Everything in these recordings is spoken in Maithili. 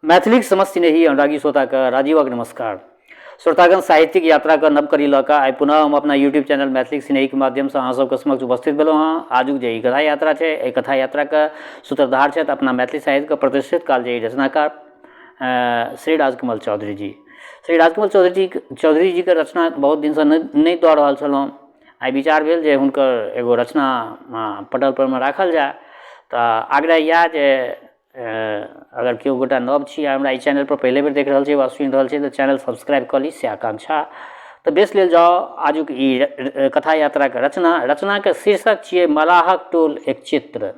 मैथिलीक समस्त नहीं अनुरागी श्रोता का राजीवक नमस्कार। श्रोतागण साहित्यिक यात्रा का नव करी लऽ आइ पुनः हम अपना यूट्यूब चैनल मैथिली स्नेही के माध्यम से अहाँ सबके समक्ष उपस्थित भेलहुँ हँ। आजुक जे कथा यात्रा है, एहि कथा यात्रा का सूत्रधार छथि अपना मैथिली साहित्य के प्रतिष्ठित कालजयी रचनाकार श्री राजकमल चौधरी जी। श्री राजकमल चौधरी जी के रचना बहुत दिन से नहीं दऽ रहल छलहुँ। आइ विचार भेल जे हुनकर एगो रचना पटल पर में राखल जाए। तऽ आग्रह इएह जे अगर केओ गोटा नव छी हमरा ई चैनल पर पहले बेर देख रहल छी वा सुनि रहल छी तऽ चैनल सब्सक्राइब कऽ ली से आकांक्षा। तऽ बेस लेल जाओ आजुक ई कथा यात्रा के रचना के शीर्षक छियै मलाहक टोल एक चित्र।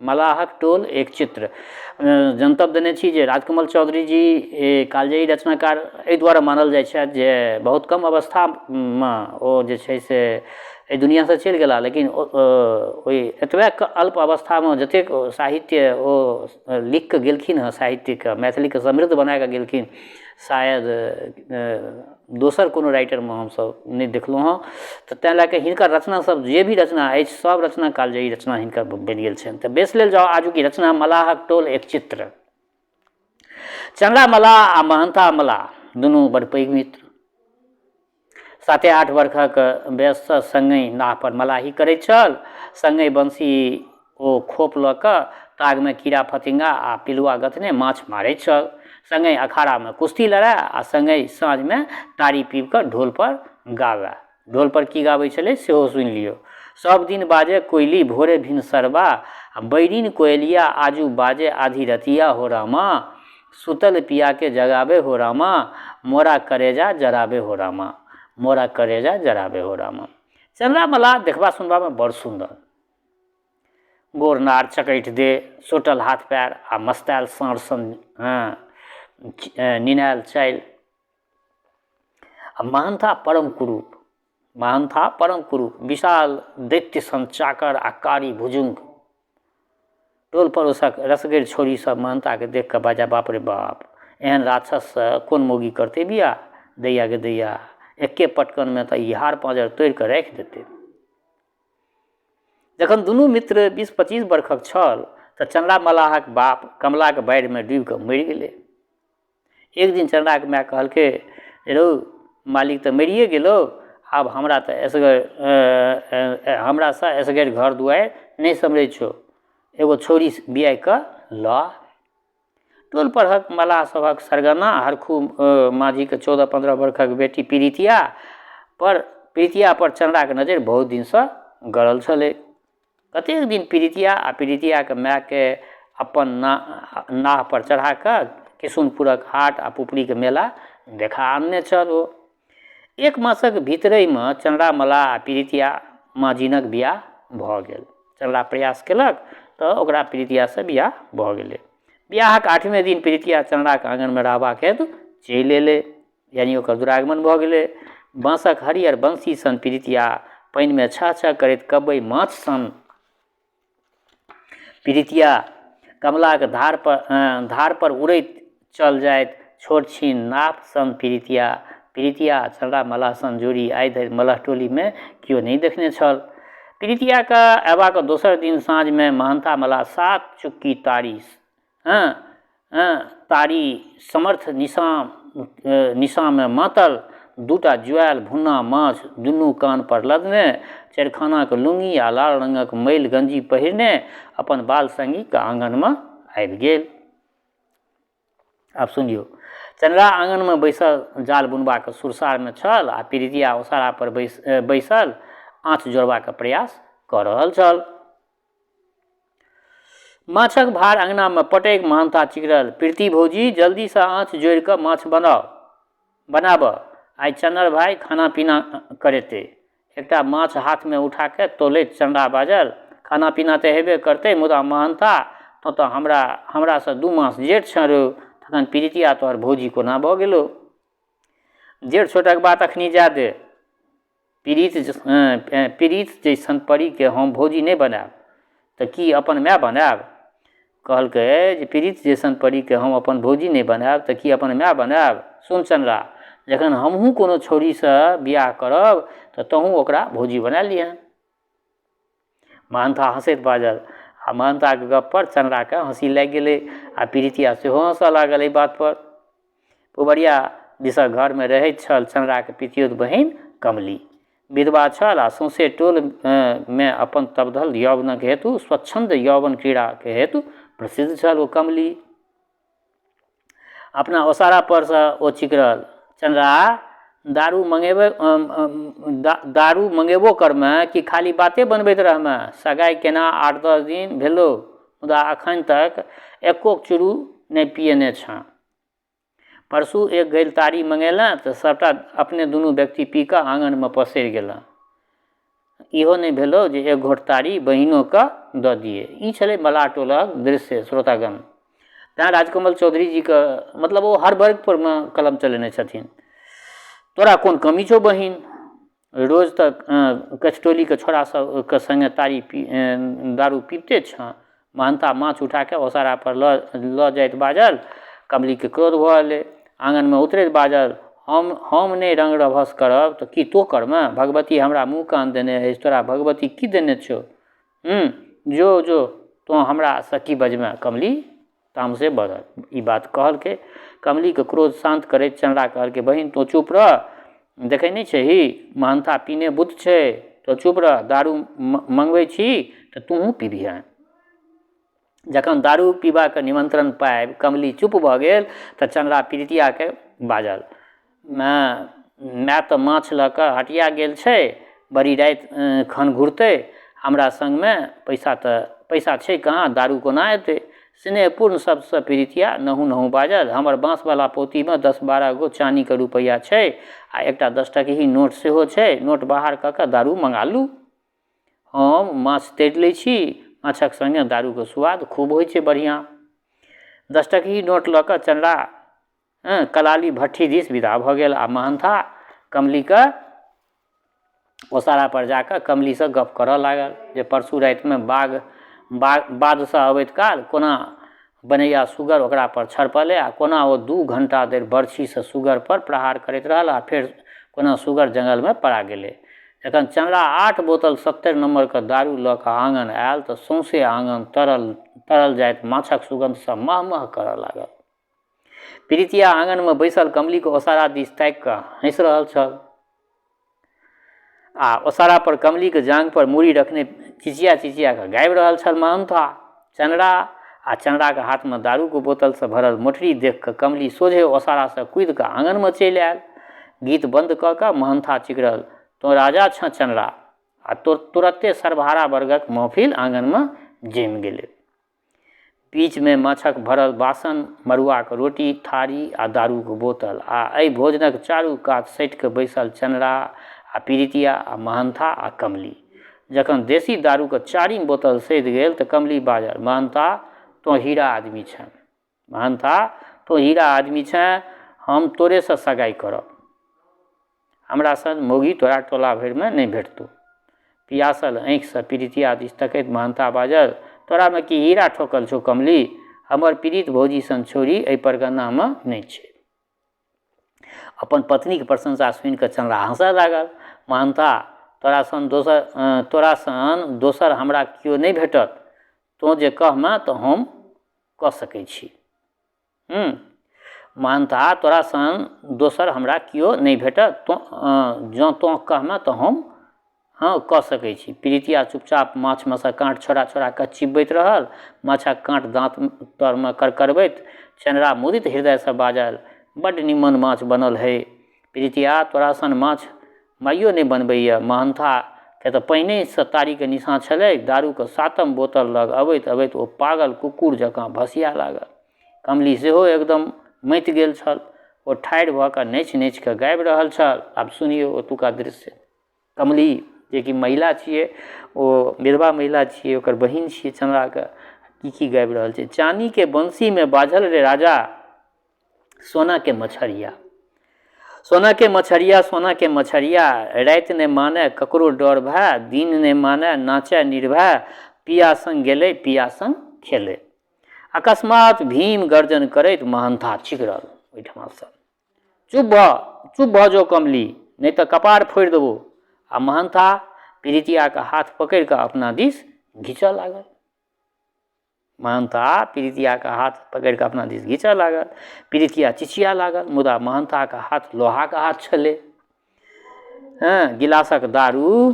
मलाहक टोल एक चित्र जनतब देने छी जे राजकमल चौधरी जी कालजयी रचनाकार एहि दुआरे मानल जाइ छथि जे बहुत कम अवस्थामे ओ जे छै से एहि दुनिया से चलि गेला, लेकिन ओहि एतबे अल्प अवस्था में जतेक साहित्य ओ लिख के गेलखिन हँ, साहित्य के मैथिली के समृद्ध बना के गेलखिन, शायद दोसर कोनो राइटर में हमसब नहीं देखलहुँ हँ। तऽ तेँ लऽ कऽ हिनकर रचना सब जे भी रचना अछि सब रचना कालजयी रचना हिनकर बनि गेल छनि। तऽ बेस लेल जाओ आजुक रचना मलाहक टोल एक चित्र। चंद्रा मलाह आ महंता मलाह दुनू बड़ पैघ मित्र, 7-8 वर्षक वयस संगहि नाव पर मलाही करैत छल। संगहि बंसी ओ खोप लऽ कऽ ताग में कीड़ा फतिंगा आ पिलुआ गथने माछ मारैत छल। संगहि अखाड़ा में कुश्ती लड़ाए आ संगहि साँझ में तारी पीब कऽ ढोल पर गाबै। ढोल पर की गाबै छलै सेहो सुनि लियौ। सब दिन बाजे कोयली भोरे भिन सरबा, बैरिन कोयलिया आजू बाजे आधी रतिया हो रामा, सुतल पिया के जगाबे हो रामा, मोरा करेजा जराबे हो रामा, मोरा करेजा जराबे हो रामा। चंद्रा मलाह देखबा सुनबा में बड़ सुंदर, गोरनार चकैठ दे, सोटल हाथ पैर आ मस्तायल साँड़ सन निनायल चालि। महंथा परम कुरूप, विशाल दैत्य सन चाकर आ कारी भुजुंग। टोल पड़ोसक रसगैर छोरी सब महंता के देख कऽ बाजा बाप रे बाप, एहन राक्षस कोन मौगी करते बिया, दैया गे दैया, एके पटकन में तऽ ई हार पाँजर तोड़ि कऽ राखि देतै। जखन दुनू मित्र 20-25 वर्षक छल तऽ चंद्रा मलाहक बाप कमलाक बाढ़ि में डूबि कऽ मरि गेलै। एक दिन चंद्राक माय कहलकै, रौ मालिक तऽ मरिए गेलो, आब हमरा तऽ हमरासँ असगर घर दुआरि नहीं सम्हरै छौ, एगो छोरी बियाह कऽ लऽ। टोल परहक मलाह सभक सरगना हरखू माझी के 14-15 वर्षक बेटी प्रीतिया पर चंद्रा के नजर बहुत दिन से गड़ल छलै। कतेक दिन प्रीतिया आ प्रीतिया के माय के अपन नाह पर चढ़ा कऽ किशुनपुरक हाट आ पुपरी के मेला देखा आनने छल। ओ 1 मासक भीतरे में चंद्रा मलाह आ प्रीतिया माझीनक बियाह भऽ गेल। चंद्रा प्रयास केलक तऽ ओकरा प्रीतिया से बियाह भऽ गेलै। बियाहक 8वें दिन प्रीतिया चंद्रा के आंगन में रहबाक हेतु चलि एलै, यानी ओकर दुरागमन भऽ गेलै। बाँसक हरियर बंसी सन प्रीतिया पानि में छह करैत कब्बै माछ सन प्रीतिया कमलाक धार पर उड़ैत चल जाइत छोट छीन नाप सन प्रीतिया चंद्रा मलाह सन जोड़ी आइ धरि मलाह टोली में केओ नहीं देखने छल। प्रीतिया का अयबाक दोसर दिन साँझ में महंता मलाह 7 चुक्की तारी समर्थ निशा में मातल, 2टा जुआयल भुन्ना माछ दुनू कान पर लदने, चरखाना के लुंगी आ लाल रंगक मैल गंजी पहिरने अपन बाल संगी के आंगन में आबि गेल। आब सुनियो, चंद्रा आंगन में बैसल जाल बुनबा के सुरसार में छल आ प्रीतिया ओसारा पर बैसल आँच जोड़बा के प्रयास कऽ रहल छल। माछक भार अंगना में पटैक महंता चिकरल, प्रीति भौजी जल्दी से आँच जोड़ि कऽ माछ बनाब, आइ चन्नर भाई खाना पीना करेते। एकटा माछ हाथ में उठा के तोलैत चंद्रा बाजल, खाना पीना तऽ हेबे करते, मुदा महंता तो हमरा से 2 मास जेठ छ रो। तखन प्रीतिया तोहर भौजी कोना भऽ गेलो? जेठ छोटक बात अखनी जा दे, पीड़ित जैसन परी के हम भौजी नहीं बनाब तऽ की अपन माय बनाब? कहलकै जे पीड़ित जैसन परी के हम अपन भौजी नहीं बनाब तऽ की अपन माय बनाब? सुन चंद्रा, जखन हमहूँ कोनो छोरी से बियाह करब तऽ तहूँ ओकरा भौजी बना लिहें। महंता हंसैत बाजल, आ महंता के गप पर चंद्रा के हंसी लागि गेलै आ पीड़ितिया सेहो हंसऽ लागल एहि बात पर। पुबरिया दिसक घर में रहैत छल चंद्रा के पितियौत बहिन कमली। विधवा छल आ सौंसे टोल में अपन तबधल यौवनक हेतु स्वच्छंद यौवन क्रीड़ा के हेतु प्रसिद्ध छल ओ कमली। अपना ओसारा पर से ओ चिकरल, चंद्रा दारू मंगेबो करमे कि खाली बाते बनबैत रहमे? सगाई केना 8-10 दिन भेलो मुदा अखन तक एको चूरू नहीं पियने छँ। परसू एक गैल तारी मंगेलें तो सबटा अपने दुनू व्यक्ति पी कऽ आंगन में पसरि गेलें। इहो नहीं भेलो जे एक घोट तारी बहिनो के दऽ दिए। ई छलै मलाह टोलक दृश्य श्रोतागण। तैं राजकमल चौधरी जी के मतलब वो हर वर्ग पर में कलम चलेने छथिन। तोरा कोन कमी छौ बहिन? रोज तक कचटोली के छोरा सब के संगे दारू पीबते छँ। महंता माछ उठा के ओसारा पर ल जाइत बाजल। कमली के क्रोध भऽ गेलै। आंगन में उतरैत बाजल, हम नहीं रंग रभस करब तो की तो करमे? भगवती हमरा मुँह कान देने अछि, तोरा भगवती की देने छौ? जो तो हमरा से की बजमे? कमली तामसे बढ़ल। ई बात कहलकै। कमली के क्रोध शांत करैत चंद्रा कहलकै, बहिन तो चुप रह, देखै नहीं छही महंता पीने बुत छै, तो चुप रह। दारू मंगबै छी तो तूहू पीबिहें। जखन दारू पीबा के निमंत्रण पाबि कमली चुप भऽ गेल तऽ चंद्रा पीड़ितिया के बाजल, माय तऽ माछ लऽ कऽ हटिया गेल छै, बड़ी राति खन घुरतै। हमरा संग में पैसा छै कहाँ, दारू कोना एतै? स्नेहपूर्ण सबसे पीड़ितिया नहू बाजल, हमर बाँसवाला पोती में 10-12 गो चानी के रुपैया छै आ एकटा 10 टकही नोट सेहो छै। नोट बाहर कऽ कऽ दारू मंगा लू। हम माछ तैर लै छी, माछक संगे दारू के स्वाद खूब होइ छै बढ़िया। 10 टकही नोट लऽ कऽ चंद्रा कलाली भट्ठी दिस विदा भऽ गेल आ महंता कमली के ओसारा पर जाकर कमली से गप करऽ लागल जे परसू राति में बाध से अबैत काल कोना बनैया सुगर ओकरा पर छड़पले आ कोना ओ 2 घंटा देर बरछी से सुगर पर प्रहार करैत रहल आ फेर कोना सुगर जंगल में पड़ा गेलै। जखन चंद्रा 8 बोतल 70 नंबर के दारू लऽ कऽ आंगन आयल तऽ सौंसे आंगन तरल जाइत माछक सुगंध से मह करऽ लागल। पीड़ितिया आंगन में बैसल कमली के ओसारा दिस ताकि कऽ हंसि रहल छल आ ओसारा पर कमली के जांग पर मूड़ी रखने चिचिया के गाबि रहल छल महंता। चंद्रा के हाथ में दारू के बोतल से भरल मोटरी देख कऽ कमली सोझे ओसारा से कूदि कऽ आंगन में चलि आयल। गीत बंद कऽ कऽ महंता चिकरल, तो राजा छँ चंद्रा। आ तुरत्ते सर्वहारा वर्गक महफिल आंगन में जमि गेलै। बीच में माछक भरल बासन, मड़ुआ के रोटी, थारी आ दारू के बोतल आ एहि भोजनक चारू कात सटि कऽ बैसल चंद्रा आ पीड़ितिया आ महंता आ कमली। जखन देसी दारू के 4म बोतल सधि गेल तऽ कमली बाजल, महंता तो हीरा आदमी छँ। महंता तो हीरा आदमी छँ, हम तोरे से सगाई करब। हमरा सन मौगी तोरा टोला भरि में नहीं भेटतौ। पियासल आँखि से पीड़ितिया दिस तकैत महंता बाजल, तोरा में की हीरा ठोकल छौ कमली? हमर पीड़ित भौजी सन छोरी एहि परगना में नहीं छै। अपन पत्नी के प्रशंसा सुनि कऽ चंद्रा हंसऽ लागल। महंता तोरा सन दोसर हमरा कियो नहीं भेटत। तो जे कहमे तऽ हम कऽ सकै छी। महंता तोरा सन दोसर हमरा कियो नहीं भेटत, जँ तो कहमे तऽ हम कऽ सकै छी। पीड़ितिया चुपचाप माछ में से काँट छोड़ा कऽ चिबैत रहल। माछक काँट दाँत तर में करकरबैत चंद्रा मुदित हृदय से बाजल, बड्ड निमन माछ बनल है। पीड़ितिया तोरा सन माछ माइयो नहीं बनबैया। महंता के तऽ पहिने से तारी के निशान छलै। दारू के 7म बोतल लग अबैत ओ पागल कुकुर जकाँ भसिया लागल। कमली सेहो एकदम मति गेल छल। ओ ठाढ़ि भऽ कऽ नाचि कऽ गाबि रहल छल। आब सुनियौ ओतुका दृश्य। कमली जे कि महिला छियै, ओ विधवा महिला छियै, ओकर बहिन छियै चंद्रा के, की गाबि रहल छै। चानी के बंसी में बाझल रे राजा, सोना के मछरिया। सोना के मछरिया, राति ने माने ककरो डर भय, दिन ने माने नाचे निर्भय, पिया संग गेले पिया संग खेले। अकस्मात भीम गर्जन करैत महंता चिकरल ओहिठमा से, चुप भऽ जो कमली, नहीं तऽ कपार फोड़ि देबो। आ महंता पीड़ितिया के हाथ पकड़ि कऽ अपना दिस घिंचऽ लागल। महंता पीड़ितिया का हाथ पकड़ कऽ अपना दिस घींचऽ लागल। पीड़ितिया चिचिया लागल, मुदा महंता का हाथ लोहा का हाथ छलै। गिलासक दारू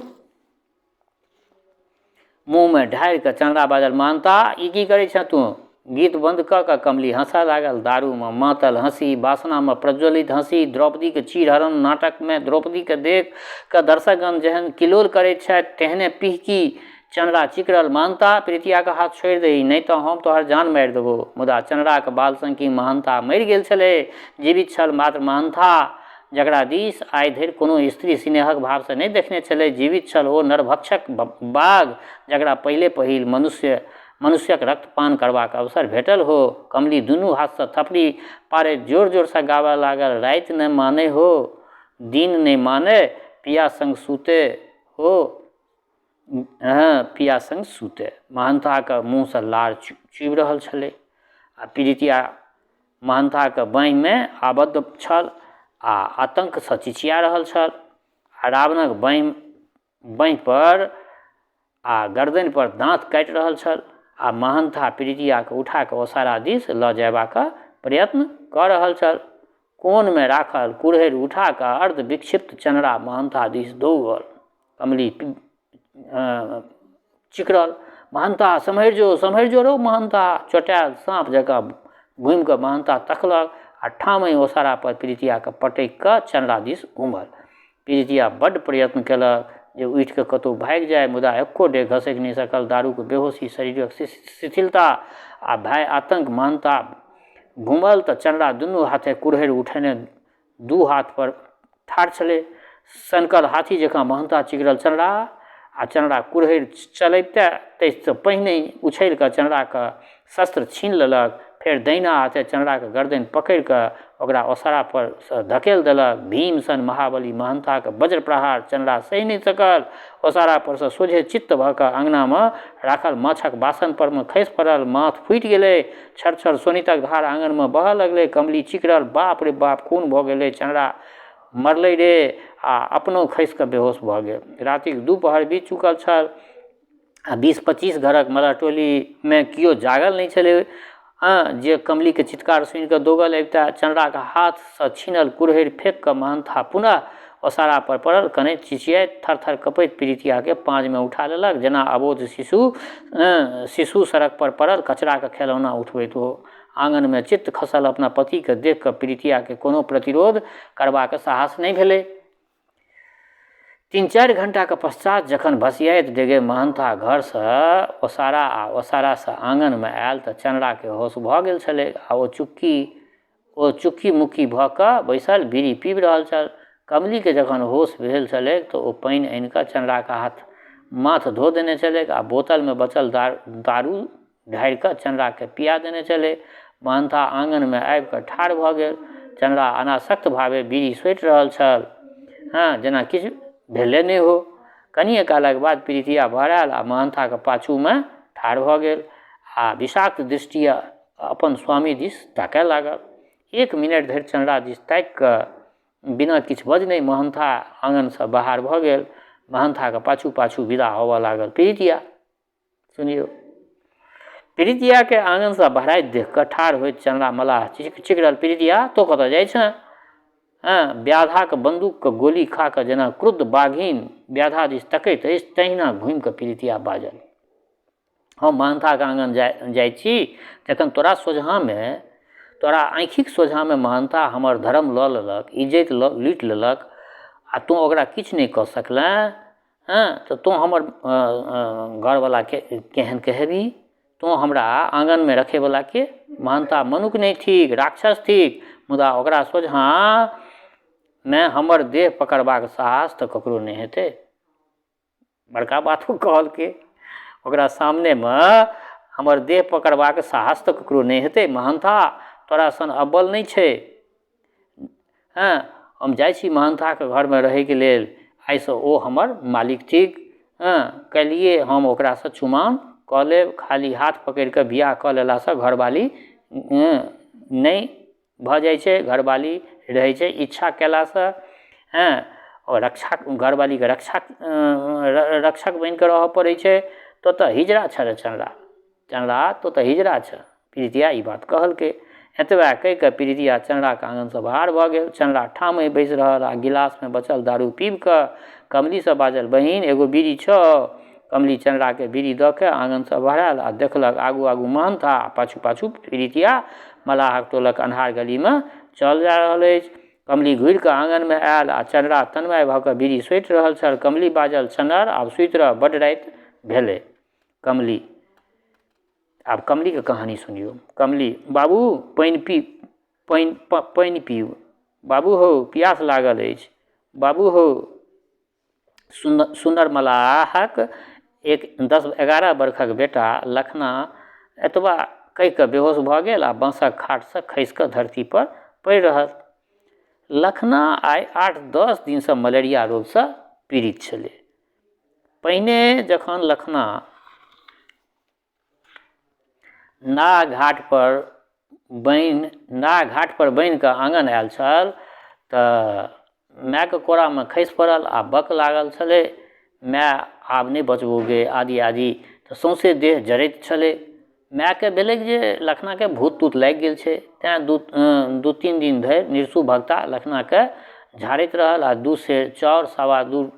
मुँह में ढारि कऽ चंद्रा बाजल, महंता ई की करै छँ तू? गीत बंद कऽ कऽ कमली हंसऽ लागल। दारू में मातल हंसी, वासना में प्रज्वलित हंसी, द्रौपदी के चीरहरण नाटक में द्रौपदी के देख कऽ दर्शकगण जेहन किलोल करैत छथि तेहने पिहकी चंद्रा चिकरल। महंता पीड़ितिया के हाथ छोड़ि दही, नहीं तो हम तोहर जान मारि देबो। मुदा चंद्रा के बाल संगी महंता मरि गेल छलै। जीवित छल मात्र महंता, जकरा दिस आइ धरि कोनो स्त्री स्नेहक भाव से नहीं देखने छलै। जीवित छल ओ नरभक्षक बाघ, जकरा पहिले पहिल मनुष्यक रक्तपान करबाक अवसर भेटल हो। कमली दुनू हाथ से थपड़ी पारे जोर जोर से गाबऽ लागल, राति न माने हो, दिन नहीं माने, पिया संग सूते हो, पिया संग सूते। महंता के मुँह से लार चुबि रहल छलै आ पीड़ितिया महंता के बाँहि में आबद्ध छल आ आतंक से चिचिया रहल छल। आ रावणक बाँहि पर आ गर्दन पर दाँत काटि रहल छल आ महंता पीड़ितिया के उठा के ओसारा दिस लऽ जयबाक प्रयत्न कऽ रहल छल। कोन में राखल कुरहरि उठा कऽ अर्ध विक्षिप्त चंद्रा महंता दिस दौड़ल। कमली चिकरल, महंता सम्हरि जो रो महंता। चोटायल सांप जकाँ घुमि कऽ महंता तकलक आ ठामहि ओसारा पर पीड़ितिया के पटकि कऽ चंद्रा दिस घुमल। पीड़ितिया बड्ड प्रयत्न केलक जे उठि कऽ कतहु भागि जाय, मुदा एको डेग घसकि नहि सकल। दारू के बेहोशी, शरीरक शिथिलता आ भय आतंक महंता घुमल तऽ चंद्रा दुनू हाथे कुरहरि उठेने दू हाथ पर ठाढ़ छलै। सनकल हाथी जकाँ महंता चिकरल चंद्रा आ चंद्रा कुरहरि चलैबते ताहिसँ पहिने उछलि कऽ चंद्रा के शस्त्र छीन लेलक। फेर दहिना हाथे चंद्रा के गर्दन पकड़ि कऽ ओकरा ओसारा पर से धकेल देलक। भीम सन महाबली महंता के वज्र प्रहार चंद्रा सहि नहीं सकल। ओसारा पर से सोझे चित्त भऽ कऽ अंगना में राखल माछक बासन पर में खसि पड़ल। माथ फूटि गेलै, छर सोनितक धार आंगन में बहऽ लगलै। कमली चिकरल, बाप रे बाप, खून भऽ गेलै, चंद्रा मरलै रे, आ अपनो खसि कऽ बेहोश भऽ गेल। रातिक दुपहर बीत चुकल छल आ 20-25 घरक मलह टोली में कियो जागल नहीं छलै जे कमली के चित्कार सुनि कऽ दौगल अबिता। चंद्रा के हाथ से छीनल कुरहरि फेंक कऽ महंता पुनः ओसारा पर पड़ल। कनैत चिचियाइत थर कपैत पीड़ितिया के पाँज में उठा लेलक, जेना अबोध शिशु सड़क पर पड़ल कचरा के खिलौना उठबैत हो। आंगन में चित्त खसल अपना पति के देख कऽ पीड़ितिया के कोनो प्रतिरोध करबाक साहस नहीं भेलै। 3-4 घंटा के पश्चात जखन भसियाइत डेगे महंता घर से ओसारा आ ओसारा से आंगन में आयल तऽ चंद्रा के होश भऽ गेल छलै आ ओ चुक्की मुक्की भऽ कऽ बैसल बीड़ी पीबि रहल छल। कमली के जखन होश भेल छलै तऽ ओ पानि आनि कऽ चंद्रा के हाथ माथ धो देने छलै आ बोतल में बचल दारू ढारि कऽ चंद्रा के पिया देने छलै। महंता आंगन में आबि कऽ ठाढ़ भऽ गेल। चंद्रा अनासक्त भावे बीड़ी सोति रहल छल, जेना किछु भेले नहीं हो। कनिए कालक बाद पीड़ितिया बहरायल आ महंता के पाछू में ठाढ़ भऽ गेल आ विषाक्त दृष्टि अपन स्वामी दिस ताकय लागल। 1 मिनट धरि चंद्रा दिस ताकि कऽ बिना किछु बजने महंता आंगन से बाहर भऽ गेल। महंता के पाछू विदा होबऽ लागल पीड़ितिया। सुनियो, पीड़ितिया के आंगन से बहराइत देख कऽ ठाढ़ होइत चंद्रा मल्लाह चिकरल, पीड़ितिया तो कतऽ जाइ छँ? व्याधा के बंदूक के गोली खा कऽ जेना क्रुद्ध बाघिन व्याधा दिस तकैत अछि तहिना घुमि कऽ पीड़ितिया बाजल, हम महंता के आंगन जाइ छी तखन तोरा आँखिक सोझा में महंता हमर धर्म लऽ लेलक, इज्जत लूटि लेलक आ तू ओकरा किछु नहीं कऽ सकलें। तऽ तू हमर घरवाला के केहन कहबी? तू हमरा आंगन में रखे वाला के? महंता मनुख नहीं थिक, राक्षस थिक, मुदा ओकरा सोझा में हमर देह पकड़बाक साहस तऽ ककरो नहीं हेतै। बड़का बातो कहलकै, ओकरा सामने में हमर देह पकड़बाक साहस तऽ ककरो नहीं हेतै। महंता तोरा सन अब्बल नहीं छै। हम जाइ छी महंता के घर में रहै के लेल। आइ से ओ हमर मालिक थिक। काल्हिए हम ओकरा से चुमाओन कऽ लेब। खाली हाथ पकड़ि कऽ बियाह कऽ लेला से घरवाली नहीं भऽ जाइ छै, घरवाली रहै छै। इच्छा केला से और घरवाली के रक्षक बनि कऽ रहऽ पड़ै छै। तो हिजड़ा छल चंद्रा, चंद्रा तो हिजरा छ। पीड़ितिया ई बात कहलकै। एतबा कहि कऽ पीड़ितिया चंद्राके आँगनसँ बाहर भऽ गेल। चंद्रा ठामे बैसि रहल आ गिलासमे बचल दारू पीब कऽ कमलीसँ बाजल, बहिन एगो बीड़ी छौ। कमली चंद्राके बीड़ी दऽ कऽ आँगनसँ बढ़ायल आ देखलक आगू आगू महंथा आ पाछू पाछू पीड़ितिया मलाहक टोलक अन्हार गलीमे चल जा रहल अछि। कमली घुरि कऽ आँगनमे आयल आ चंद्रा तन्मय भऽ कऽ बीड़ी सोति रहल छल। कमली बाजल, चंद्र आब सुति रह, बड्ड राति भेलै। कमली, आब कमलीके कहानी सुनियौ। कमली, बाबू पानि पीऊ। बाबू हो प्यास लागल अछि। बाबू हो। सुन्दर मलाहक 10-11 बरखक बेटा लखना एतबा कहि कऽ बेहोश भऽ गेल आ बाँसक खाटसँ खसि कऽ धरती पर पड़ि रहल। लखना आइ 8-10 दिनसँ मलेरिया रोगसँ पीड़ित छलै। पहिने जखन लखना नाग घाट पर बनि कऽ आँगन आयल छल तऽ मायके कोरामे खसि पड़ल आ बक लागल छलै, माय आब नहि बचबोगे आदि आदि, तऽ सौंसे देह जरैत छलै। मायके भेलै जे लखनाके भूत तूत लागि गेल छै, तैँ 2-3 दिन धरि निरसू भगता लखनाके झाड़ैत रहल आ 2 सेर चाउर, 2.25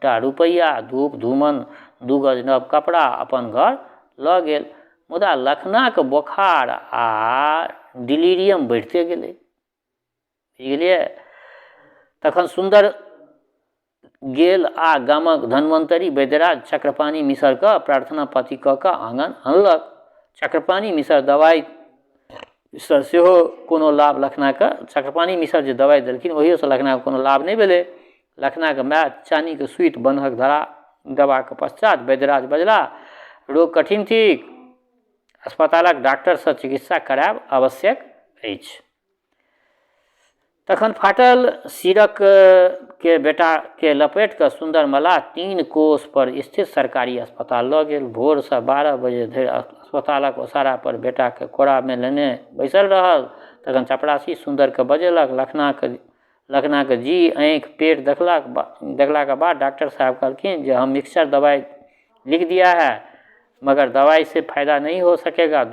टा रुपैआ, धूप धूमन, 2 गज नव कपड़ा अपन घर लऽ गेल। मुदा लखनाके बोखार आ डिलीरियम बढ़िते गेलै, बुझलियै। तखन सुन्दर गेल आ गामक धन्वन्तरी वैद्यराज चक्रपाणी मिसरके प्रार्थना पाती कऽ कऽ आँगन अनलक। चक्रपाणी मिसर दवाइसँ सेहो कोनो लाभ लखनाके, चक्रपाणी मिसर जे दवाइ देलखिन ओहियोसँ लखनाके कोनो लाभ नहि भेलै। लखनाके माय चानीके सुइत बन्हक धरा देबाक पश्चात वैद्यराज बजला, रोग कठिन थिक, अस्पतालक डॉक्टरसँ चिकित्सा करायब आवश्यक अछि। तखन फाटल सिरक के बेटा के लपेट कऽ सुन्दर मल्लाह 3 कोस पर स्थित सरकारी अस्पताल लऽ गेल। भोरसँ 12 बजे धरि अस्पतालक ओसारा पर बेटाके कोरामे लेने बैसल रहल। तखन चपरासी सुन्दरके बजेलक। लखनाके जी आँखि पेट देखलाके बाद डॉक्टर साहब कहलखिन जे हम मिक्सचर दवाई लिख दिया है, मगर दवाई से फायदा नहीं हो सकेगा।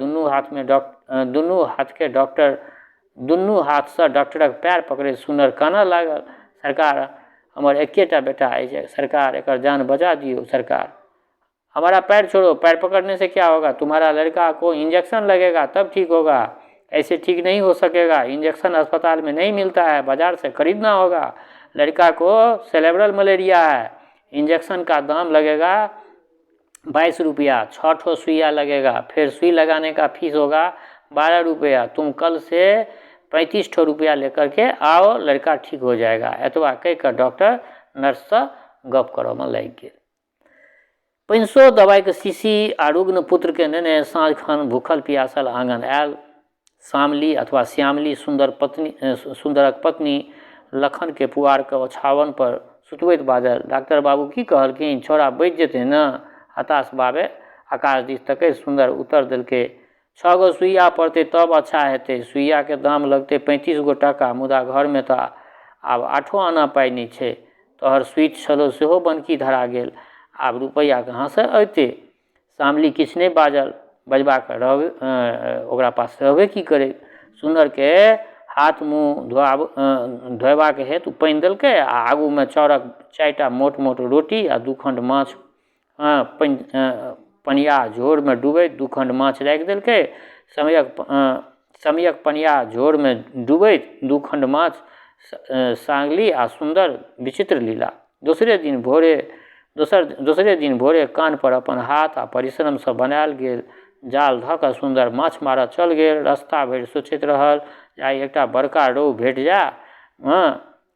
दुनू हाथ से डॉक्टरक पैर पकड़े सुन्दर कानऽ लागल, सरकार हमर एकेटा बेटा है, सरकार एकर जान बचा दियो सरकार। हमारा पैर छोड़ो, पैर पकड़ने से क्या होगा, तुम्हारा लड़का को इंजेक्शन लगेगा तब ठीक होगा, ऐसे ठीक नहीं हो सकेगा। इंजेक्शन अस्पताल में नहीं मिलता है, बाजार से खरीदना होगा। लड़का को सेरेब्रल मलेरिया है, इंजेक्शन का दाम लगेगा 22 रुपया, 6 ठो सुइया लगेगा, फिर सुई लगाने का फीस होगा 12 रुपया। तुम कल से 35 ठो रुपया लेकर के आओ, लड़का ठीक हो जाएगा। एतबा कहि कऽ डॉक्टर नर्ससँ गप करऽमे लागि गेल। 500 दवाइके शीशी आ रुग्ण पुत्रके नेने साँझ खन भूखल पियासल आँगन आयल। शामली अथवा श्यामली सुन्दरक पत्नी लखनके पुआरके ओछावन पर सुतबैत बाजल, डॉक्टर बाबू की कहलखिन, छोरा बचि जेतै ने। हताश बाबे आकाश दिस तकैत सुन्दर उत्तर देलकै, 6 गो सुइया पड़तै तब अच्छा हेतै। सुइयाके दाम लगतै 35 गो टाका, मुदा घरमे तऽ आब 8 आना पाइ नहि छै। तोहर सुइत छलो सेहो बनकी धरा गेल, आब रुपैया कहाँसँ अयतै। शामली किछु नहि बाजल, बजबाक ओकरा पास रहबे की करै। सुन्दरके हाथ मुँह धोयबाक हेतु पानि देलकै आ आगूमे चाउरक 4टा मोट मोट रोटी आ 2 खण्ड माछ पनिया झोरमे डूबैत 2 खण्ड माछ राखि देलकै। समयक पनिया झोरमे डूबैत 2 खण्ड माछ सागली आ सुन्दर विचित्र लीला। दोसरे दिन भोरे कान पर अपन हाथ आ परिश्रमसँ बनायल गेल जाल धऽ कऽ सुन्दर माछ मारऽ चल गेल। रस्ता भरि सोचैत रहल जे आइ एकटा बड़का रौह भेट जा,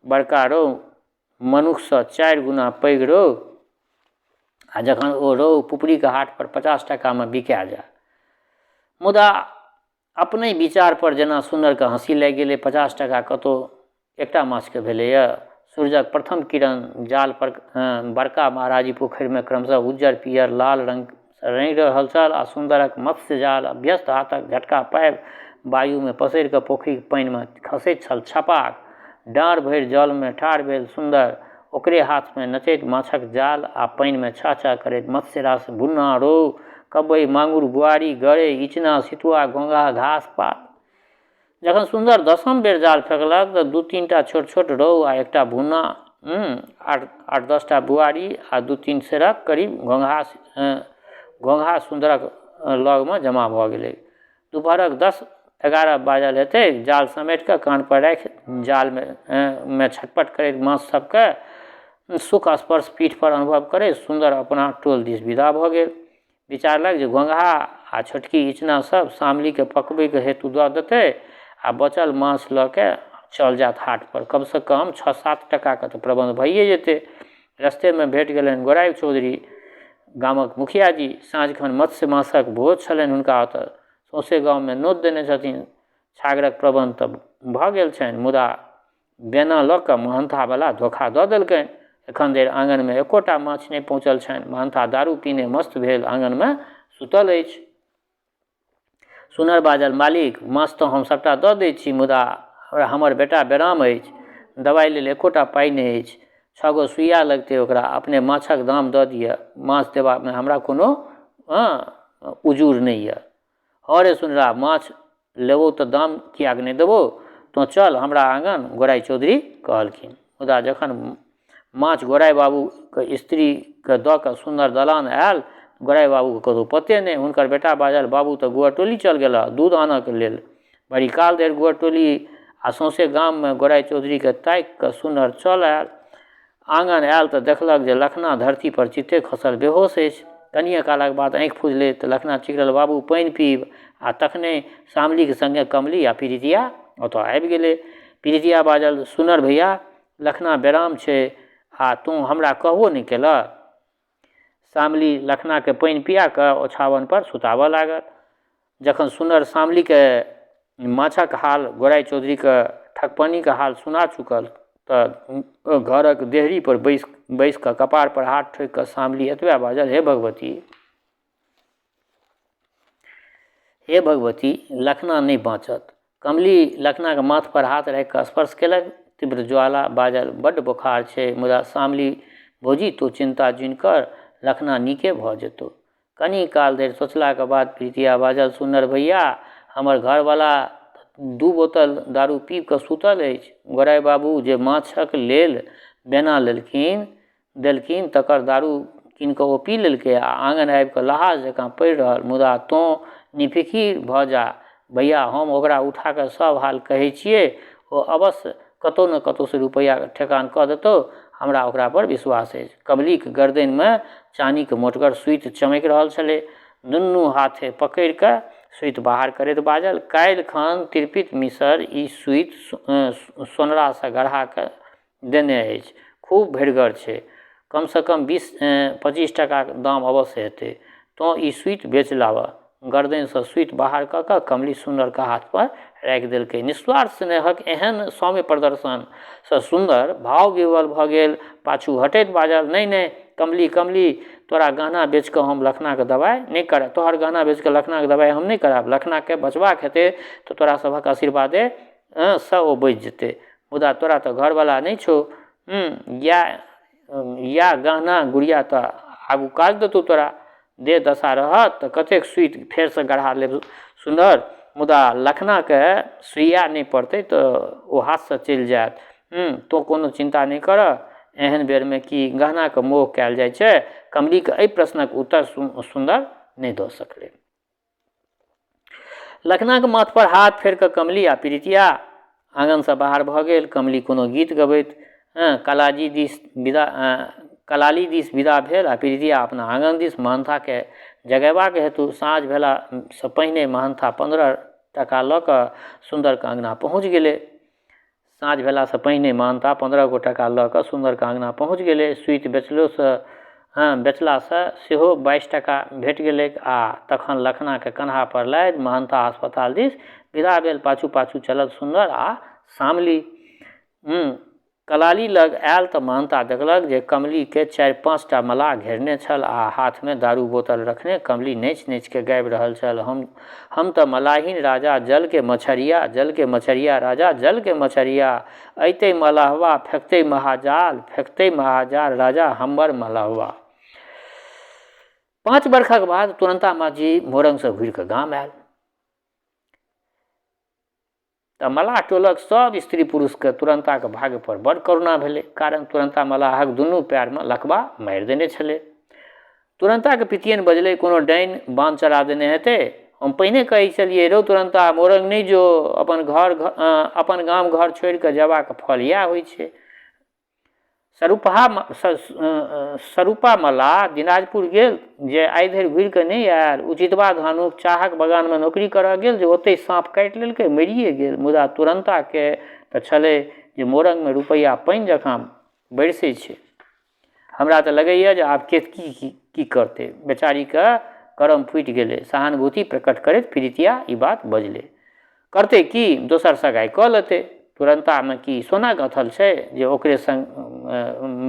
बड़का रौह मनुखसँ 4 गुना पैघ रौह, आ जखन ओ रौह पुपरीके हाट पर 50 टाकामे बिका जाय। मुदा अपने विचार पर जेना सुन्दरके हँसी लागि गेलै। 50 टाका कतौ एकटा माछके भेलैए। सूरजक प्रथम किरण जाल पर बड़का महाराजी पोखरिमे क्रमशः उज्जर पियर लाल रंग रंगि रहल छल आ सुन्दरक मत्स्य जाल अभ्यस्त हाथक झटका पाबि वायुमे पसरि कऽ पोखरिक पानिमे खसैत छल। छपाक डाँर भरि जलमे ठाढ़ भेल सुन्दर, ओकरे हाथमे नचैत माछक जाल आ पानिमे छा छा करैत मत्स्य रास भुन्ना रोहु कब्बई, मांगुर, बुआरी, गड़े, इचना, सितुआ, घोंघा, घास पात। जखन सुंदर 10म बेर जाल फेंकलक तऽ 2-3टा छोट छोट रोहु आ एकटा भुन्ना, 8-10टा बुआरी आ 2-3 सेरक करीब घोंघा सुंदरक लगमे जमा भऽ गेलै। दुपहरक 10-11 बाजल हेतै। जाल समेट कऽ कान पर राखि जालमे छटपट करैत माछ सबके सुख स्पर्श पीठ पर अनुभव करैत सुंदर अपना टोल दिस विदा भऽ गेल। विचारलक जे घोंघा आ छोटकी इचना सब शामलीके पकबैके हेतु दऽ देतै आ बचल माछ लऽ के चल जात हाट पर। कम से कम 6-7 टकाके तऽ प्रबंध भइए जेतै। रस्तेमे भेट गेलनि गोराइ चौधरी, गामक मुखिया जी। साँझखन मत्स्य मासक भोज छलनि हुनका ओतऽ। सौंसे गाममे नोत देने छथिन। छागरक प्रबंध तऽ भऽ गेल छनि, मुदा बेना लऽ कऽ महंथावला धोखा दऽ देलकनि। एखन धरि आँगनमे एकोटा माछ नहि पहुँचल छनि। महंथा दारू पीने मस्त भेल आँगनमे सुतल अछि। सुनर बाजल, मालिक, माछ तऽ हम सबटा दऽ दै छी, मुदा हमर बेटा बेराम अछि, दवाइ लेल एकोटा पाइ नहि अछि। 6 गो सुइया लगतै ओकरा। अपने माछक दाम दऽ दिअ। माछ देबामे हमरा कोनो उजूर नहि यऽ। हँ रे सुनरा, माछ लेबो तऽ दाम किएक नहि देबो? तो चल हमरा आँगन, गोराइ चौधरी कहलखिन। मुदा जखन माछ गोराइ बाबूके स्त्रीके दऽ कऽ सुंदर दलान आयल, गोराइ बाबूके कतहु पते नहि। हुनकर बेटा बाजल, बाबू तऽ गुअरटोली चल गेला दूध आनऽके लेल। बड़ी काल धरि गुअरटोली आ सौंसे गाममे गोराइ चौधरीके ताकि कऽ सुनर चल आयल। आँगन आयल तऽ देखलक जे लखना धरती पर चित्ते खसल बेहोश अछि। कनिए कालक बाद आँखि खुजलै तऽ लखना चिकरल, बाबू पानि पीब। आ तखने शामलीके संगे कमली आ पीरितिया ओतऽ आबि गेलै। पीरितिया बाजल, सुनर भैया, लखना बेराम छै आ तू हमरा कहबो नहि केलऽ। शामली लखनाके पानि पिया कऽ ओछावन पर सुताबऽ लागल। जखन सुनर शामलीके माछक हाल, गोराइ चौधरीके ठकपनीके हाल सुना चुकल तऽ घरक देहरी पर बैस कऽ कपार पर हाथ ठोकि कऽ शामली एतबे बाजल, हे भगवती, लखना नहि बाँचत। कमली लखनाके माथ पर हाथ राखि कऽ स्पर्श केलक। तीव्र ज्वाला बाजल, बड्ड बोखार छै, मुदा शामली भौजी तू चिंता जुनि कर, लखना नीके भऽ जेतौ। कनि काल धरि सोचलाके बाद प्रीतिया बाजल, सुनर भैया, हमर घरवला 2 बोतल दारू पीब कऽ सुतल अछि। गोराइ बाबू जे माछक लेल बेना देलखिन तकर दारू कीन कऽ ओ पी लेलकै आ आँगन आबि कऽ लहास जकाँ पड़ि रहल। मुदा तोँ निफिकिर भऽ जा भैया, हम ओकरा उठा कऽ सब हाल कहै छियै, ओ अवश्य कतहु ने कतहुसँ रुपैआके ठेकान कऽ देतौ, हमरा ओकरा पर विश्वास अछि। कमलीके गर्दनिमे चानीके मोटगर सुइत चमकि रहल छलै। दुनू हाथे पकड़ि कऽ सुइत बाहर करैत बाजल, काल्हि खन तिरपित मिसर ई सुइत सोनरासँ गढ़ा कऽ देने अछि। खूब भरिगर छै। कम से कम 20-25 टका दाम अवश्य हेतै। तोँ ई सुइत बेच लाबऽ। गर्दनिसँ सुइत बाहर कऽ कऽ कमली सुंदरके हाथ पर राखि देलकै। निस्वार्थ स्नेहक एहन सौम्य प्रदर्शनसँ सुंदर भाव विवल भऽ गेल। पाछू हटैत बाजल, नहीं कमली, तोरा गहना बेच कऽ हम लखनाके दवाइ नहि कराब। तोहर गहना बेच कऽ लखनाके दवाइ हम नहि कराब। लखनाके बचबाक हेतै तऽ तोरा सभक आशीर्वादे सँ ओ बचि जेतै। मुदा तोरा तऽ घरवला नहि छौ। या गहना गुड़िया तऽ आगू काज देतौ तोरा। दे दशा रहत तऽ कतेक सुइत फेरसँ गढ़ा लेब सुंदर, मुदा लखनाके सुइया नहि पड़तै तऽ ओ हाथसँ चलि जायत। तो कोनो चिंता नहि करऽ। एहन बेरमे कि गहनाके मोह कयल जाइ छै? कमलीके एहि प्रश्नक उत्तर सुंदर नहि दऽ सकलै। लखनाके माथ पर हाथ फेर कऽ कमली आ पीरितिया आँगनसँ बाहर भऽ गेल। कमली कोनो गीत गबैत कलाली दिस विदा भेल आ पीरितिया अपना आँगन दिस महंथाके जगेबाक हेतु। साँझ भेलासँ पहिने महंथा 15 टका लऽ कऽ सुंदरके अँगना पहुँच गेलै। साँझ भेलासँ पहिने महंथा 15 गो टका लऽ कऽ सुंदरके अँगना पहुँच गेलै। सुइत बेचलासँ सेहो 22 टका भेट गेलै आ तखन लखनाके कन्हा पर लादि महंथा अस्पताल दिस विदा भेल। पाछू पाछू चलल सुंदर आ शामली। कलाली लग आयल तऽ महंथा देखलक जे कमलीके 4-5 टा मलाह घेरने छल आ हाथमे दारू बोतल रखने कमली नाचि नाचि कऽ गाबि रहल छल, हम तऽ मलाहिन राजा जल के मछरिया राजा जल के मछरिया, अइतै मलहवा फेंकतै महाजाल राजा हमर मलहवा। 5 बरखक बाद तुरंता माझी मोरंग से घुरि कऽ गाम आयल। तऽ मल्लाह टोलक सब स्त्री पुरुष के तुरंता के भाग्य पर बड़ करुणा भेलै, कारण तुरंता मल्लाहक दुनू पैर में लकवा मारि देने छलै। तुरंता के पितियन बजलै, कोनो डाइन बांध चला देने हेतै। हम पहिने कहै छलियै रौ तुरंता मोरंग नहीं जो, अपन गाम घर छोड़ि कऽ जयबाक फल इएह होइ छै। सरूपा मल्लाह दिनाजपुर गेल, जे आइ धरि घुरि कऽ नहीं आयल। उचितवा धानुक चाहक बगान में नौकरी करऽ गेल, जे ओतै साँप काटि लेलकै, मरिए गेल। मुदा तुरंता के तऽ छलै जे मोरंग में रुपैया पानि जकाँ बरसै छै। हमरा तऽ लगैए जे आब केतकी की करतै, बेचारी के करम फूटि गेलै। सहानुभूति प्रकट करैत प्रीतिया ई बात बजलै, करतै की, दोसर सगाई कऽ लेतै। तुरंता में की सोना गथल छै जे ओकरे संग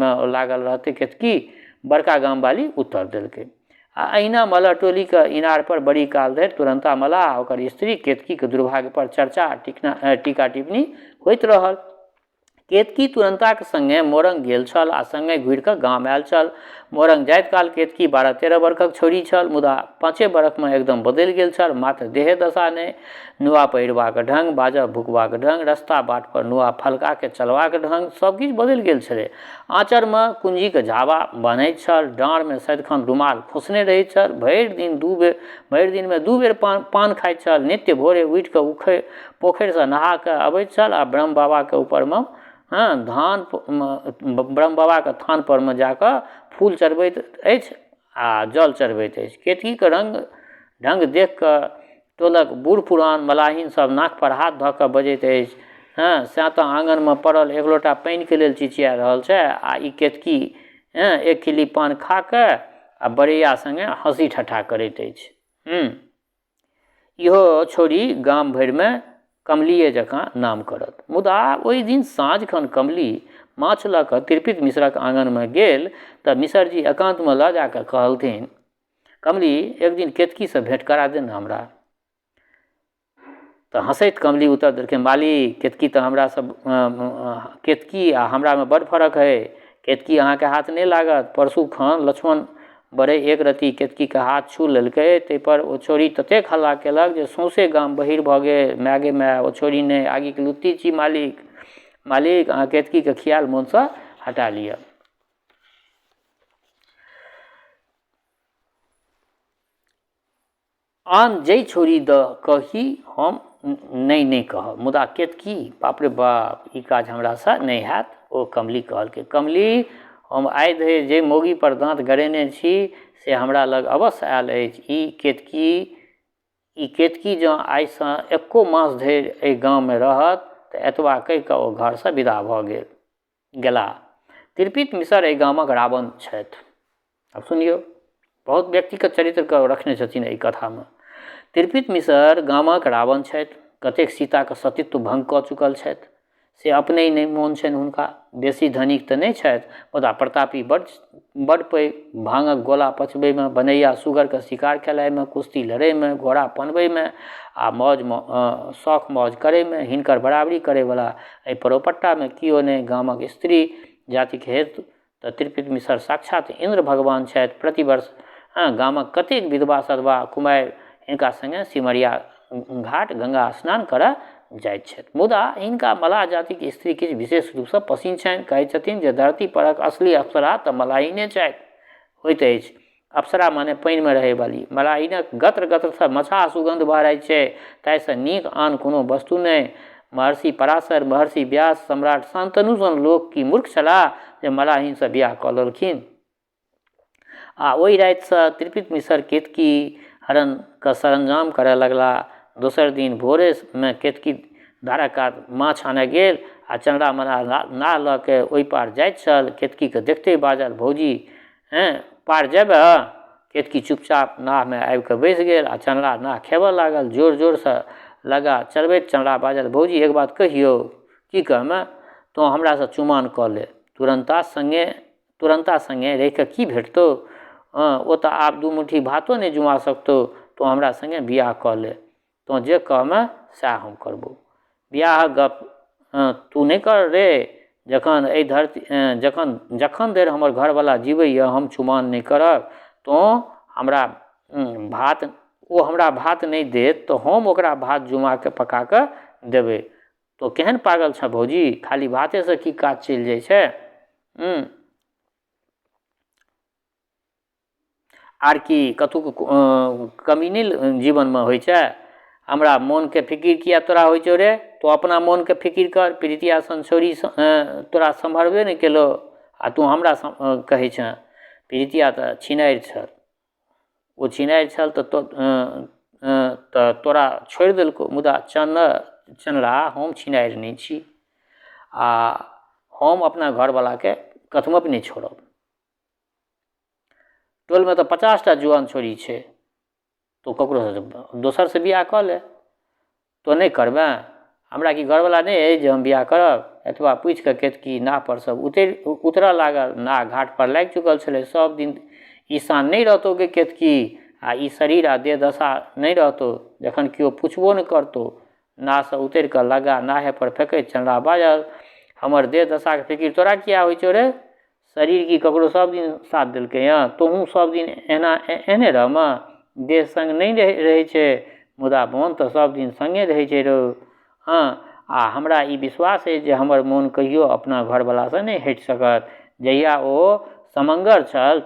में लागल रहतै केतकी। बड़का गाम वाली उत्तर देलकै। आ अहिना मल्लाह टोली के इनार पर बड़ी काल धरि तुरंता मल्लाह ओकर स्त्री केतकी के दुर्भाग्य पर चर्चा टीका टिप्पणी होइत रहल। केतकी तुरंता के संगे मोरंग गेल छल आ संगे घुरि कऽ गाम आयल छल। मोरंग जाइत काल केतकी 12-13 बरखक छोड़ी छल, मुदा 5 बरख में एकदम बदलि गेल छल। मात्र देहे दशा नहि, नुआ पहिरबाक ढंग, बाजब भुकबाक ढंग, रस्ता बाट पर नुआ फलका के चलबाक ढंग, सब किछु बदलि गेल छलै। आँचर में कुंजी के झाबा बान्हैत छल, डाँड़ में सदिखन रुमाल खोसने रहैत छल, भरि दिन में 2 बेर पान खाइत छल। नित्य भोरे उठि कऽ पोखरि से नहा कऽ अबैत छल आ ब्रह्म बाबा के ऊपर में ब्रह्म बाबा के थान पर में जाकऽ फूल चढ़बैत अछि आ जल चढ़बैत अछि। केतकी के ढंग देख कऽ टोलक बूढ़ पुरान मलाहिन सब नाक पर हाथ धऽ कऽ बजैत अछि, से तऽ आंगन में पड़ल 1 लोटा पानि के लेल चिचिया रहल छै, आ ई केतकी 1 खिल्ली पान खा कऽ आ बरैया संगे हंसी ठट्ठा करैत अछि। इहो छौड़ी गाम भरि में कमलिए जकाँ नाम करत। मुदा ओहि दिन साँझ खन कमली माछ लऽ कऽ तिरपित मिश्रक आंगन में गेल तऽ मिश्रजी एकांत में लऽ जाकऽ कहलथिन, कमली एक दिन केतकी से भेंट करा दे न हमरा। तऽ हंसैत कमली उत्तर देलखिन, मालिक केतकी तऽ हमरा सब केतकी आ हमरा में बड़ फर्क है। केतकी अहाँ के हाथ नहीं लागत। परसू खन लक्ष्मण बड़े एक रत्ती केतकी के हाथ छू लेलकै, ताहि पर ओ छोरी ततेक हल्ला केलक जे सौंसे गाम बहिर भऽ गेल। माय गे माय, ओ छोरी नहि आगि के लुत्ती छी मालिक अहाँ केतकी के खियाल मोन से हटा लिअ। आन जै छोड़ी द कही हम नहीं कहब, मुदा केतकी बाप रे बाप ई काज हमरा से नहीं हैत। ओ कमली कहलकै, कमली हम आइ धरि जे मौगी पर दाँत गड़ेने छी से हमरा लग अवश्य आयल अछि। ई केतकी जँ आइसँ 1 मास धरि एहि गाँव में रहत तऽ एतबा कहि कऽ ओ घर से विदा भऽ गेला। तिरपित मिश्र एहि गामक रावण छथि। अब सुनियौ, बहुत व्यक्तिगत चरित्र के रखने छथिन एहि कथा में। तिरपित मिश्र गामक रावण छथि। कतेक सीता के सतीत्व भंग कऽ चुकल छथि से अपने नहीं मोन छनि हुनका। बेसी धनिक तऽ नहीं छथि, मुदा प्रतापी बड़ पैघ। भांगक गोला पचबै में, बनैया सुगर के शिकार खेलाइ में, कुश्ती लड़ै में, घोड़ा पनबै में आ शौक मौज करै में हिनकर बराबरी करै वाला एहि परोपट्टा में कियो नहि। गामक स्त्री जाति के हेतु तऽ तिरपित मिश्र साक्षात इंद्र भगवान छथि। प्रतिवर्ष गामक कतेक विधवा सधवा कुमारि हिनका संगे सिमरिया घाट गंगा स्नान करऽ जाइत छथि। मुदा हिनका मल्लाह जाति के स्त्री किछु विशेष रूप से पसिन छनि। कहै छथिन जे धरती परक असली अप्सरा तऽ मलाहिने छथि होइत अछि। अप्सरा माने पानि में रहै वाली। मलाहिनक गत्र गत्र से मछाह सुगंध बहराइत छै, ताहिसँ नीक आन कोनो वस्तु नहि। महर्षि पराशर, महर्षि व्यास, सम्राट शांतनु सन लोक की मूर्ख छलाह जे मलाहिन से बियाह कऽ लेलखिन। आ ओहि राति से तिरपित मिश्र केतकी हरण के सरंजाम करय लगला। दोसर दिन भोरे में केतकी धारा कात माछ आनय गेल आ चंद्रा मना नाह लऽ के ओहि पार जाइत छल। केतकी के देखते बाजल, भौजी पार जेबे? केतकी चुपचाप नाह में आबि कऽ बैस गेल आ चंद्रा नाह खेबऽ लागल। जोर जोर से लगा चलबैत चंद्रा बाजल, भौजी एक बात कहियौ। की कहमे? तो हमरा से चुमान कऽ ले। तुरंता संगे रहि कऽ की भेटतौ? ओ तऽ आब 2 मुट्ठी भातो नहीं जुमा सकतौ। तो हमरा संगे बियाह कऽ ले। तो जे कहमे सएह हम करबो। बियाहक गप तू नहीं कर रे। जखन एहि धरती जखन धरि हमर घरवाला जीवैए हम चुमान नहीं करब तो हमरा भात ओ हमरा भात नहीं देत तो हम ओकरा भात जुमा के पका के देबै। तो केहन पागल छ भौजी, खाली भाते से की काज चलि जाइ छै। आर की कतौ कमी नहीं जीवन में होइ छै। हमरा मन के फिकिर किया तोरा होइ छौ रे, तो अपना मन के फिकिर कर। प्रीतिया सन छोरी तोरा सम्हारबे नहीं केलो आ तू हमरा कहै छ। प्रीतिया तो छिनारि छल, ओ छिनारि छल तो तोरा छोड़ि देलको। मुदा चंद्रा हम छिनारि नहीं छी आ हम अपना घरवाला के कतमप नहीं छोड़ब। टोल में तो 50टा जुआन छोरी छे, तो ककरो दोसर से बियाह कऽ ले। तो नहीं करबे, हमरा की घरवाला नहीं है जे हम बियाह करब। एतबा पूछि कऽ केतकी नाव पर सब उतरऽ लागल। नाव घाट पर लागि चुकल छलै। सब दिन ई शान नहीं रहतौ गे केतकी, आ ई शरीर आ देह दशा नहीं रहतौ जखन केओ पुछबो नहीं करतौ। नाव से उतरि कऽ लगा नाहे पर फेंकैत चंद्रा बाजल, हमर देह दशा के फिकिर तोरा किया होइ छौ रे। शरीर की ककरो सब दिन साथ देलकै हँ, तोहूँ सब दिन एहने रहमा। देह संग नहीं रहै छै, मुदा मन तो सब दिन संगे रहै छै रो। हाँ, आ हमरा ई विश्वास है जे हमर मोन कहियो अपना घरवाला से नहीं हटि सकत। जहिया ओ समंगर छल,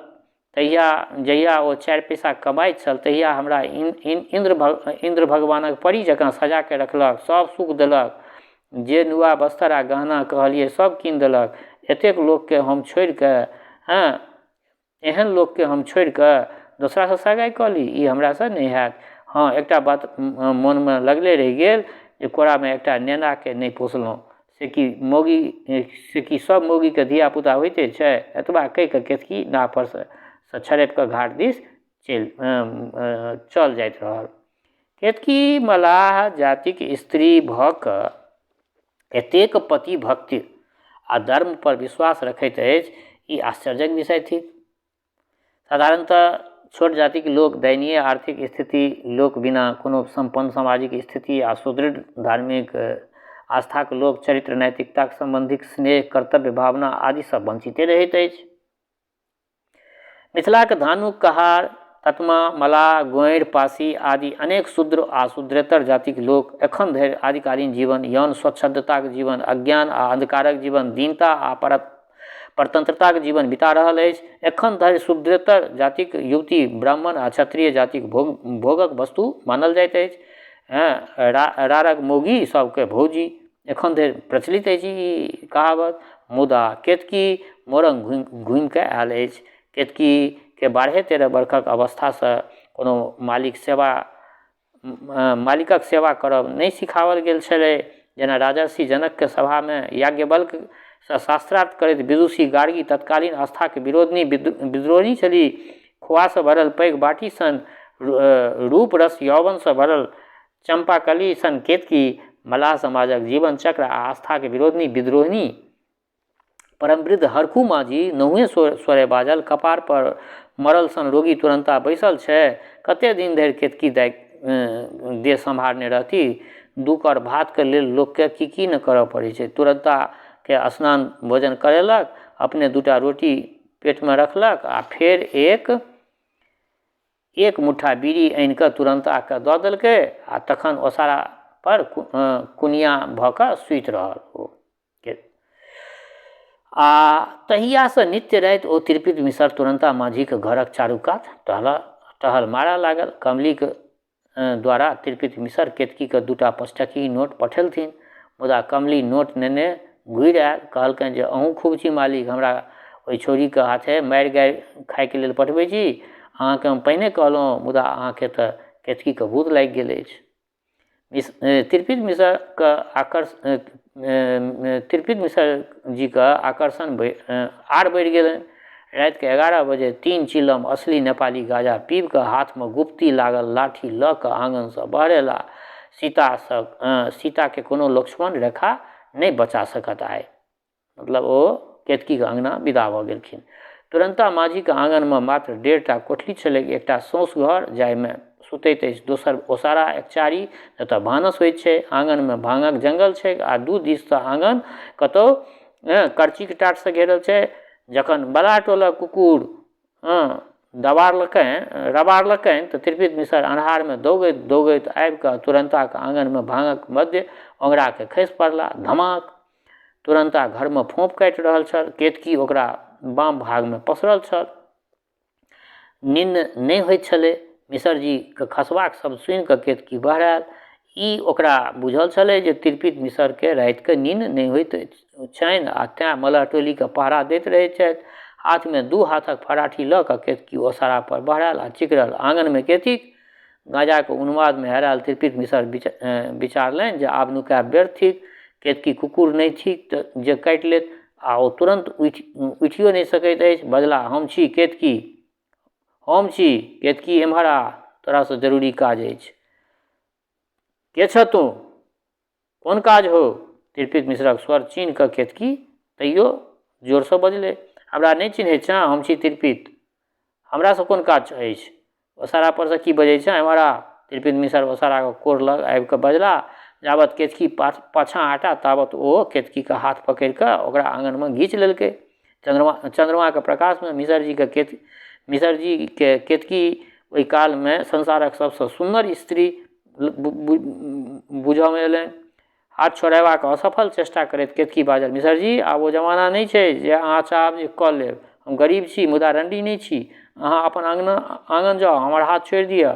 जहिया ओ 4 पैसा कमाइत छल, तहिया हमरा इंद्र भगवानक परी जकाँ सजा के रखलक, सब सुख देलक। जे नुआ बस्तर आ गहना कहलिए सब कीन देलक। एतेक लोक के हम छोड़ि के, हाँ, एहन लोक के हम छोड़ि के दोसरा से सगाई कऽ ली, ई हमरा से नहीं हैत। हाँ, एकटा बात मन में लगले रहि गेल जे कोरा में एकटा नेना के नहीं पोसलहुँ। से कि सब मौगी के धिया पुता होइते छै। एतबा कहि कऽ केतकी नाव पर से छड़पि कऽ घाट दिस चल जाइत रहल। केतकी मलाह जातिक स्त्री भऽ कऽ एतेक पति भक्ति आ धर्म पर विश्वास रखैत अछि, ई आश्चर्यक विषय थिक। साधारणतः छोट जाति के लोक दयनीय आर्थिक स्थिति, लोक बिना कोनो संपन्न सामाजिक स्थिति आ सुदृढ़ धार्मिक आस्था के लोक चरित्र नैतिकता संबंधित स्नेह कर्तव्य भावना आदि से वंचिते रहैत अछि। मिथिला के धानुक कहार, ततमा, मलाह, गोंइर, पासी आदि अनेक शूद्र आ शूद्रेतर जातिक लोक एखन धरि आदिकालीन जीवन, यौन स्वच्छंदताक जीवन, अज्ञान आ अंधकारक जीवन, दीनता आ परतंत्रताक जीवन बिता रहल अछि। एखन धरि शूद्रेतर जातिक युवती ब्राह्मण आ क्षत्रिय जातिक भोगक वस्तु मानल जाइत अछि। रारक मौगी सबके भौजी, एखन धरि प्रचलित अछि ई कहावत। मुदा केतकी मोरंग घुमि के आयल अछि। केतकी के 12-13 वर्षक अवस्था से कोनो मालिकक सेवा करब नहीं सिखावल गेल छलै। जेना राजर्षि जनक के सभा में याज्ञवल्क से शास्त्रार्थ करैत विदुषी गार्गी तत्कालीन आस्था के विद्रोही छली। खोआ से भरल पैघ बाटी सन रूप रस यौवन से भरल चंपाकली सन केतकी मलाह समाजक जीवन चक्र आ आस्था के विद्रोहिनी। परम वृद्ध हरखू माझी नहुए स्वरे बाजल, कपार पर मरल सन रोगी तुरंता बैसल छै। कते दिन धरि केतकी देह सम्हारने रहती। दू कर भात के लेल लोक के की न करऽ पड़ै छै। तुरंता के स्नान भोजन करेलक, अपने 2टा रोटी पेट में रखलक आ फेर एक मुट्ठा बीड़ी आनि कऽ तुरंता के दऽ देलकै आ तखन ओसारा पर कुनिया भऽ कऽ सुति रहल। आ तहिया से नित्य राति ओ त्रिपित मिसर तुरंता माझी के घरक चारू कात टहल मारऽ लागल। कमली के द्वारा त्रिपित मिसर केतकी के 2टा 5 टकी नोट पठेलथिन। मुदा कमली नोट नेने घुरि आयल, कहलकनि जे अहूँ खूब छी मालिक, हमरा ओहि छोरी के हाथे मारि गारि खाय के लेल पठबै छी। अहाँके हम पहिने कहलहुँ, मुदा अहाँके तऽ केतकी के भूत लागि गेल अछि। त्रिपित मिसर जी का आकर्षण आर बढ़ि गेलनि। राति के 11 बजे 3 चिलम असली नेपाली गाजा पीब के हाथ में गुप्ती लागल लाठी लऽ कऽ आंगन से बहरेला। सीता के कोनो लक्ष्मण रेखा नहीं बचा सकत आए। मतलब ओ केतकी के अंगना विदा भऽ गेलखिन। तुरंता माझी के आंगन में मात्र 1.5टा कोठली छलै। एकटा सौस घर जाहिमे सुतैत अछि, दोसर ओसारा एकचारी जतऽ भानस होइत छै। आंगन में भांगक जंगल छै आ दू दिस से आंगन कतौ करची के टाट से घेरल छै। जखन बला टोलक कुकुर रबारलकनि तऽ त्रिपित मिसर अन्हारमे दौगैत दौगैत आबि कऽ तुरन्ताके आँगनमे भाङ्गक मध्य ओंगराके खसि पड़ला। धमाक! तुरन्ता घरमे फोँप काटि रहल छल। केतकी ओकरा बाम भागमे पसरल छल। नींद नहि होइत छलै। मिसरजीके खसबाक शब्द सुनि कऽ केतकी बहरायल। ई ओकरा बुझल छलै जे त्रिपित मिसरके रातिके नींद नहि होइत छनि आ तेँ मलह टोलीके पहरा दैत रहैत छथि। हाथमे 2 हाथक फराठी लऽ कऽ केतकी ओसारा पर बहरायल आ चिकरल। आँगनमे केतीक गाँजाके उन्मादमे हेरायल त्रिपित मिसर विचारलनि जे आब नुकायब व्यर्थ थिक। केतकी कुकुर नहि थिक जे काटि लेत आ ओ तुरन्त उठियो नहि सकैत अछि। बजला, हम छी केतकी, एम्हर आ, तोरासँ जरूरी काज अछि। के छ तू? कोन काज हो? त्रिपित मिसरक स्वर चीन्ह कऽ केतकी तैयो जोरसँ बजलै, हमरा नहि चिन्हैत छँ? हम छी त्रिपित। हमरासँ कोन काज अछि? ओसारा परसँ की बजै छँ? एम्हर आ। त्रिपित मिसर ओसाराके कोर लग आबि कऽ बजला। जाबत केतकी पाछाँ हटा ताबत ओ केतकीके हाथ पकड़ि कऽ ओकरा आँगनमे घीच लेलकै। चन्द्रमाके प्रकाशमे मिसरजीके केतकी ओहि कालमे संसारक सबसँ सुन्दर स्त्री बुझयमे अयलनि। हाथ छोड़ेबाक असफल चेष्टा करैत केतकी बाजल, मिसरजी, आब ओ जमाना नहि छै जे अहाँ चाहब जे कऽ लेब। हम गरीब छी मुदा रण्डी नहि छी। अहाँ अपन आँगन जाउ, हमर हाथ छोड़ि दिअ।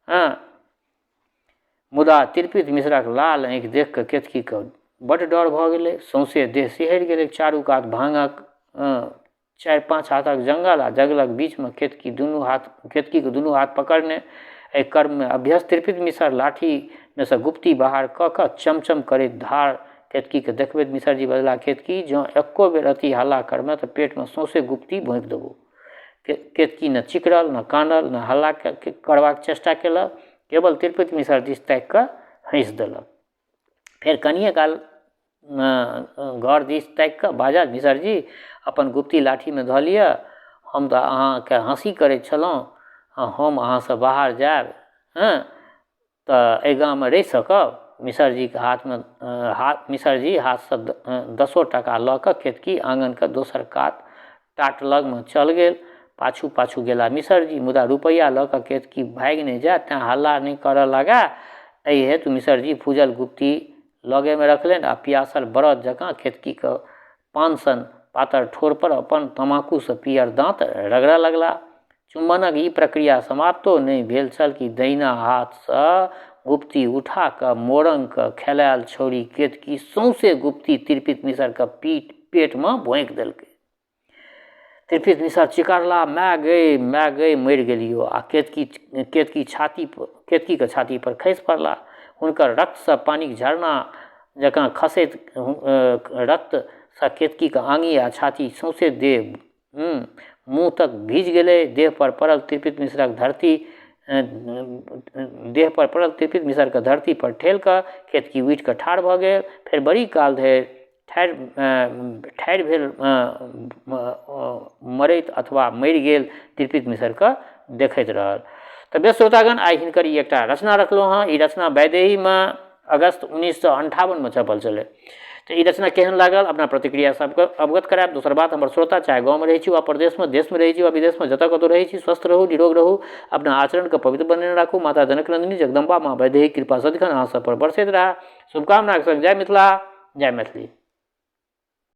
हाँ। मुदा त्रिपित मिसरक लाल आँखि देख कऽ केतकीके बड्ड डर भऽ गेलै। सौंसे देह सिहरि गेलै। चारू कात भाङ्गक 4-5 हाथक जंगल आ जंगलक बीचमे केतकीके दुनू हाथ पकड़ने। एहि क्रममे अभ्यस्त त्रिपित मिसर लाठीमे सँ गुप्ती बाहर कऽ कऽ चमचम करैत धार केतकीके देखबैत मिसरजी बजला, केतकी, जँ एको बेर अति हल्ला करमे तऽ पेटमे सौंसे गुप्ती भोंकि देबो। केतकी न चिकरल, न कानल, न हल्ला करबाक चेष्टा केलक, केवल त्रिपित मिसर दिस ताकि कऽ हँसि देलक। फेर कनिए काल घर दिस ताकि कऽ बाजल, मिसरजी, अपन गुप्ती लाठीमे धऽ लिअ। हम तऽ अहाँके हँसी करैत छलहुँ। हम अहाँसँ बाहर जायब तऽ एहि गाममे रहि सकब? मिसरजी हाथसँ 10 टका लऽ कऽ केतकी आँगनके दोसर कात टाट लगमे चल गेल। पाछू पाछू गेला मिसरजी, मुदा रुपैआ लऽ कऽ केतकी भागि नहि जाय तेँ हल्ला नहि करऽ लगा। एहि हेतु मिसरजी फूजल गुप्ती लगेमे रखलनि आ पियासल बरद जकाँ केतकीके पान सन पातर ठोर पर अपन तमाकूसँ पियर दाँत रगड़ऽ लगला। चुम्बनक ई प्रक्रिया समाप्तो नहि भेल छल कि दहिना हाथसँ गुप्ती उठा कऽ मोरंगके खेलायल छौड़ी केतकी सौंसे गुप्ती त्रिपित मिसरके पेटमे भोंकि देलकै। त्रिपित मिसर चिकारला, माय गै मरि गेलियो, आ केतकीके छाती पर खसि पड़ला। हुनकर रक्तसँ पानिक झरना जकाँ खसैत रक्तसँ केतकीके आँगि आ छाती सौंसे देह मुँह तक भीज गेलै। देह पर पड़ल त्रिपित मिसरके धरती पर ठेल कऽ केतकी उठि कऽ ठाढ़ भऽ गेल। फेर बड़ी काल धरि ठाढ़ि भेल मरैत अथवा मरि गेल त्रिपित मिसरके देखैत रहल। तऽ बेस श्रोतागण, आइ हिनकर ई एकटा रचना रखलहुँ हँ। ई रचना वैदेहीमे अगस्त 1958में छपल छलै। तऽ ई रचना केहन लागल अपना प्रतिक्रिया सबके अवगत करायब। दोसर बात, हमर श्रोता चाहे गाँवमे रहै छी वा प्रदेशमे, देशमे रहै छी वा विदेशमे, जतऽ कतौ रहै छी, स्वस्थ रहू, निरोग रहू, अपना आचरणके पवित्र बनेने राखू। माता जनक नंदिनी जगदम्बा माँ वैदेही कृपा सदिखन अहाँ सब पर बरसैत रहा। शुभकामनाक संग जय मिथिला, जय मैथिली।